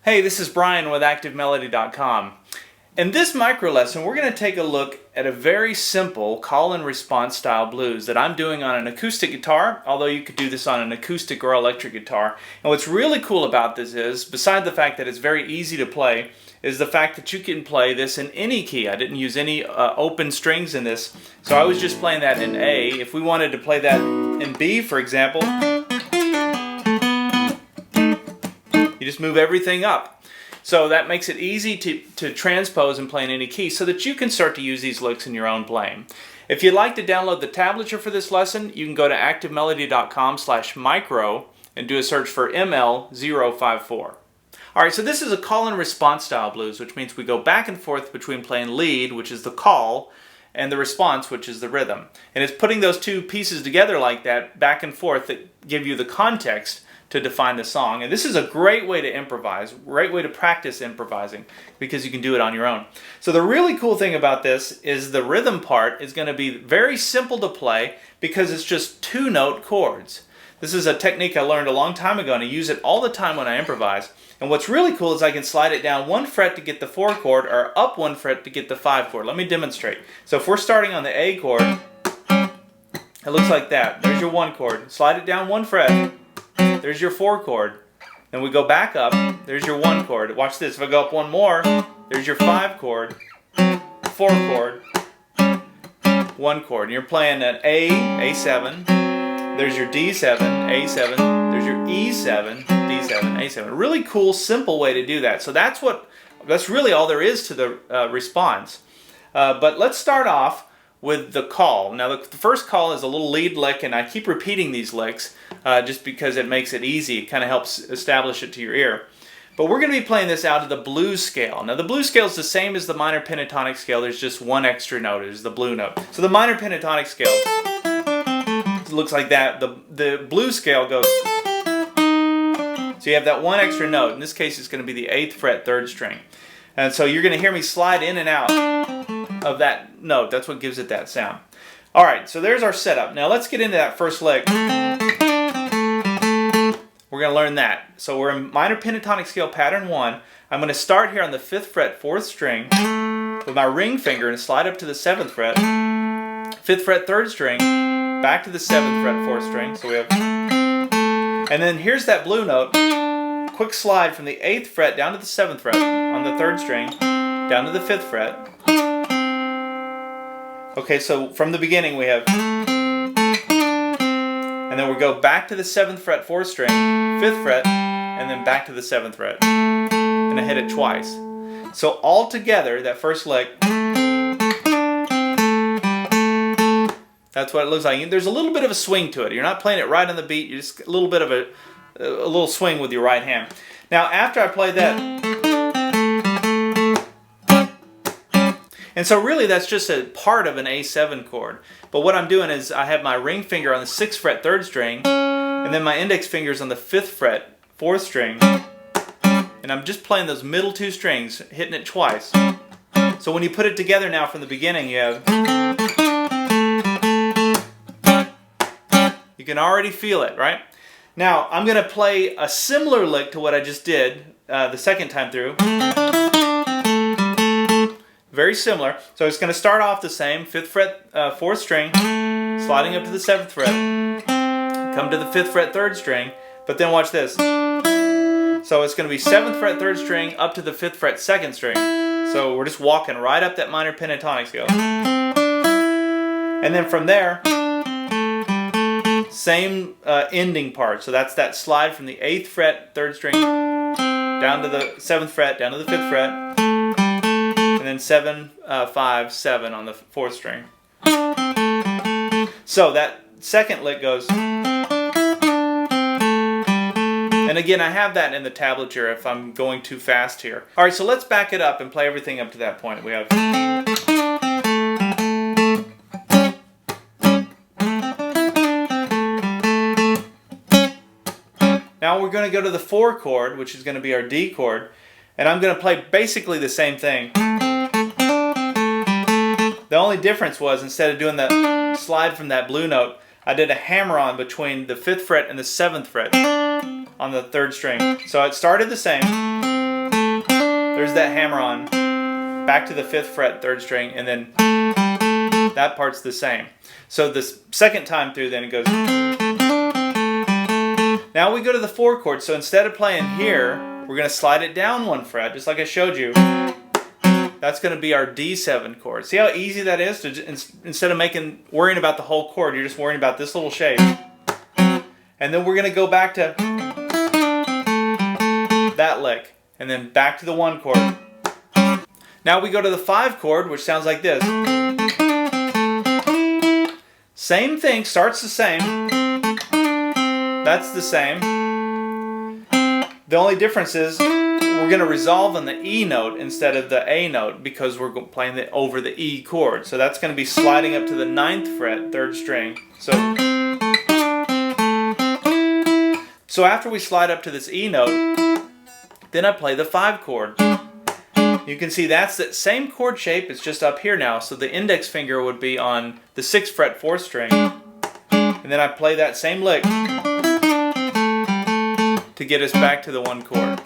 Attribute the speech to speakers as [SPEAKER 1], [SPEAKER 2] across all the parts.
[SPEAKER 1] Hey, this is Brian with ActiveMelody.com. In this micro lesson, we're going to take a look at a very simple call and response style blues that I'm doing on an acoustic guitar, although you could do this on an acoustic or electric guitar. And what's really cool about this is, beside the fact that it's very easy to play, is the fact that you can play this in any key. I didn't use any open strings in this, so I was just playing that in A. If we wanted to play that in B, for example, you just move everything up. So that makes it easy to transpose and play in any key so that you can start to use these licks in your own playing. If you'd like to download the tablature for this lesson, you can go to activemelody.com/micro and do a search for ML054. Alright, so this is a call and response style blues, which means we go back and forth between playing lead, which is the call, and the response, which is the rhythm. And it's putting those two pieces together like that, back and forth, that give you the context to define the song. And this is a great way to improvise, great way to practice improvising, because you can do it on your own. So the really cool thing about this is the rhythm part is going to be very simple to play because it's just 2-note chords. This is a technique I learned a long time ago and I use it all the time when I improvise. And what's really cool is I can slide it down 1 fret to get the 4 chord or up 1 fret to get the 5 chord. Let me demonstrate. So if we're starting on the A chord, it looks like that. There's your 1 chord. Slide it down 1 fret. There's your 4 chord. Then we go back up. There's your 1 chord. Watch this. If I go up 1 more, there's your 5 chord, 4 chord, 1 chord. And you're playing an A, A7. There's your D7, A7. There's your E7, D7, A7. A really cool, simple way to do that. So that's really all there is to the response. But let's start off with the call. Now the first call is a little lead lick, and I keep repeating these licks just because it makes it easy. It kind of helps establish it to your ear. But we're going to be playing this out of the blues scale. Now the blues scale is the same as the minor pentatonic scale. There's just one extra note. It's the blue note. So the minor pentatonic scale looks like that. The blues scale goes. So you have that one extra note. In this case, it's going to be the 8th fret, 3rd string. And so you're going to hear me slide in and out of that note. That's what gives it that sound. Alright, so there's our setup. Now let's get into that first lick. We're going to learn that. So we're in minor pentatonic scale pattern 1. I'm going to start here on the 5th fret, 4th string with my ring finger and slide up to the 7th fret, 5th fret, 3rd string, back to the 7th fret, 4th string. So we have, and then here's that blue note. Quick slide from the 8th fret down to the 7th fret on the 3rd string, down to the 5th fret. Okay, so from the beginning we have, and then we go back to the 7th fret, 4th string, 5th fret, and then back to the 7th fret. And I hit it twice. So all together, that first lick, that's what it looks like. There's a little bit of a swing to it. You're not playing it right on the beat. You're just a little bit of a little swing with your right hand. Now after I play that, and so really that's just a part of an A7 chord. But what I'm doing is I have my ring finger on the 6th fret, 3rd string, and then my index finger's on the 5th fret, 4th string, and I'm just playing those middle 2 strings, hitting it twice. So when you put it together now from the beginning, you have, you can already feel it, right? Now, I'm going to play a similar lick to what I just did the second time through. Very similar. So it's going to start off the same, 5th fret, 4th string, sliding up to the 7th fret, come to the 5th fret, 3rd string, but then watch this. So it's going to be 7th fret, 3rd string, up to the 5th fret, 2nd string. So we're just walking right up that minor pentatonic scale. And then from there, same ending part. So that's that slide from the 8th fret, 3rd string, down to the 7th fret, down to the 5th fret, and then 7, 5, 7 on the 4th string. So that second lick goes, and again I have that in the tablature if I'm going too fast here. Alright, so let's back it up and play everything up to that point. We have, now we're going to go to the 4 chord, which is going to be our D chord, and I'm going to play basically the same thing. The only difference was, instead of doing the slide from that blue note, I did a hammer-on between the 5th fret and the 7th fret on the 3rd string. So it started the same, there's that hammer on, back to the 5th fret, 3rd string, and then that part's the same. So the second time through, then it goes. Now we go to the 4 chord. So instead of playing here, we're going to slide it down 1 fret, just like I showed you. That's going to be our D7 chord. See how easy that is? Instead of worrying about the whole chord, you're just worrying about this little shape. And then we're going to go back to that lick, and then back to the 1 chord. Now we go to the 5 chord, which sounds like this. Same thing, starts the same. That's the same. The only difference is we're going to resolve on the E note instead of the A note because we're playing over the E chord. So that's going to be sliding up to the 9th fret, 3rd string. So after we slide up to this E note, then I play the 5 chord. You can see that's the same chord shape, it's just up here now. So the index finger would be on the 6th fret, 4th string. And then I play that same lick to get us back to the 1 chord.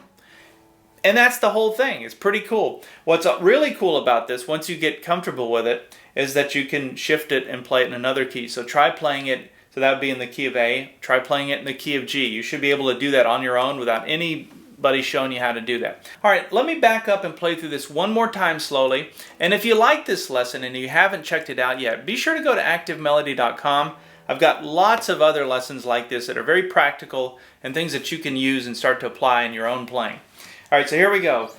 [SPEAKER 1] And that's the whole thing. It's pretty cool. What's really cool about this, once you get comfortable with it, is that you can shift it and play it in another key. So try playing it, so that would be in the key of A. Try playing it in the key of G. You should be able to do that on your own without anybody showing you how to do that. All right, let me back up and play through this one more time slowly. And if you like this lesson and you haven't checked it out yet, be sure to go to activemelody.com. I've got lots of other lessons like this that are very practical and things that you can use and start to apply in your own playing. All right, so here we go.